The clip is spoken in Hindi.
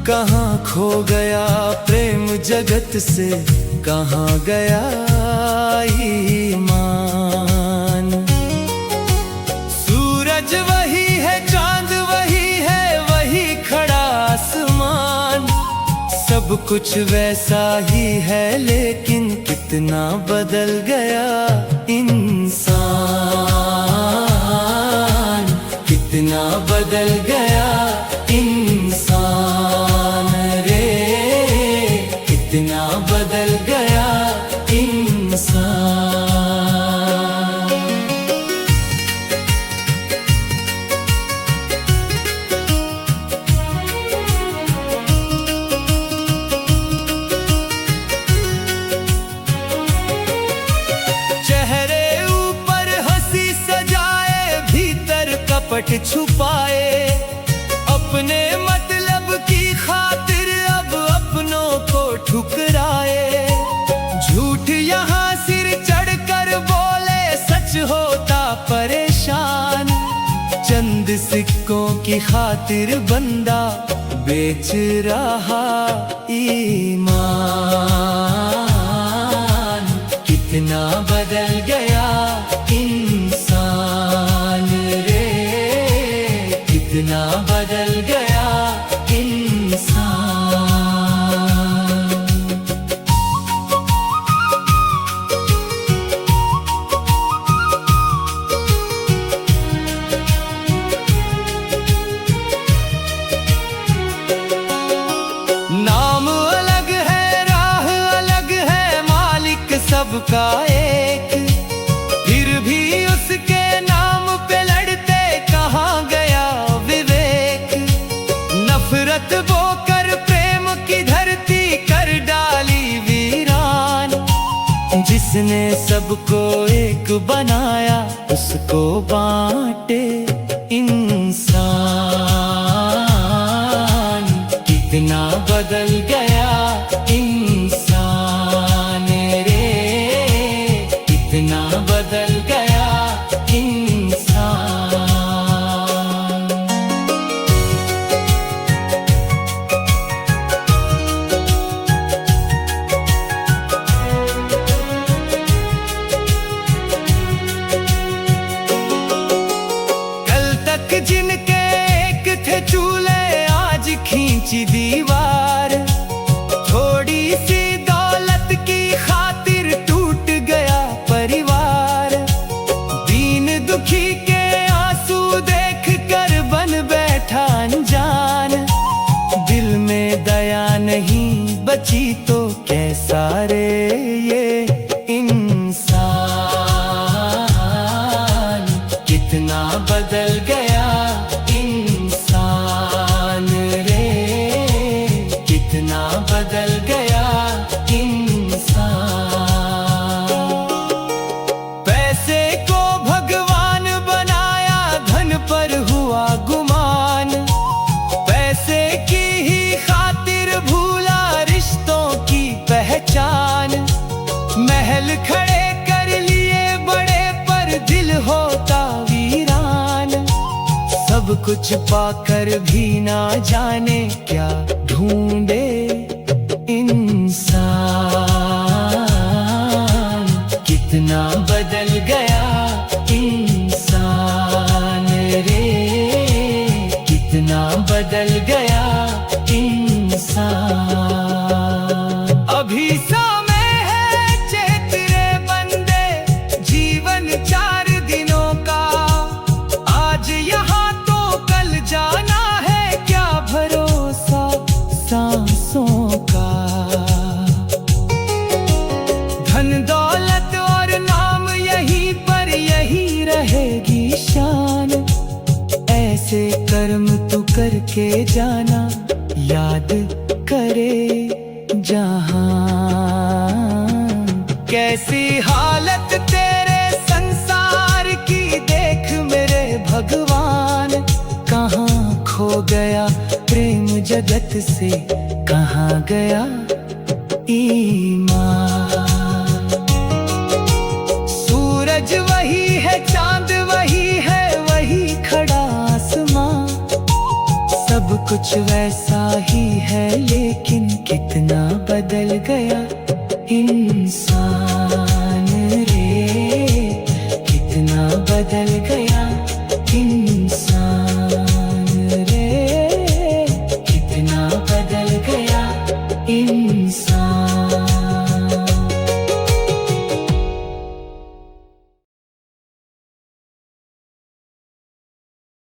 कहाँ खो गया प्रेम जगत से, कहाँ गया ईमान। सूरज वही है, चांद वही है, वही खड़ा आसमान। सब कुछ वैसा ही है, लेकिन कितना बदल गया इंसान, कितना बदल गया इंसान रे, कितना बदल गया इंसान। चेहरे ऊपर हंसी सजाए, भीतर कपट छुपाए, अपने मतलब की खातिर अब अपनों को ठुकराए। झूठ यहाँ सिर चढ़कर बोले, सच होता परेशान। चंद सिक्कों की खातिर बंदा बेच रहा ईमान। कितना बदल गया इंसान रे, कितना बदल गया इंसान। नाम अलग है, राह अलग है, मालिक सबका एक। फिर भी उसके नाम पे लड़ते, कहाँ गया विवेक। नफरत बोकर प्रेम की धरती कर डाली वीरान। जिसने सबको एक बनाया, उसको बांटे इंसान। कितना बदल गया इंसान रे, कितना बदल गया इंसान। कल तक जिनके एक थे चूल्हे, आज खींची दीवार। थोड़ी सी दौलत की खातिर टूट गया परिवार। दीन दुखी के आंसू देख कर बन बैठा अनजान। दिल में दया नहीं बची तो कैसा रे ये इंसान। कितना बदल गया इंसान रे, कितना बदल गया इंसान। पैसे को भगवान बनाया, धन पर हुआ गुमान। पैसे की ही खातिर भूला रिश्तों की पहचान। महल खड़े कर लिए बड़े, पर दिल होता वीरान। सब कुछ पाकर भी ना जाने क्या ढूंढे इंसान। कितना बदल गया इंसान रे, कितना बदल गया इंसान। अभी समय है चेतरे बंदे, जीवन 4 दिनों का। आज यहाँ तो कल जाना है, क्या भरोसा सांसों का। धन दौलत और नाम यहीं पर, यही रहेगी शान। ऐसे कर्म तू करके जाना, याद करे जहान। कैसी हालत तेरे संसार की, देख मेरे भगवान। कहाँ खो गया प्रेम जगत से, कहाँ गया ईमान। सूरज वही है, चांद वही है, वही खड़ा आसमां। सब कुछ वैसा ही है लेकिन कितना बदल गया इंसान रे, कितना बदल गया इंसान।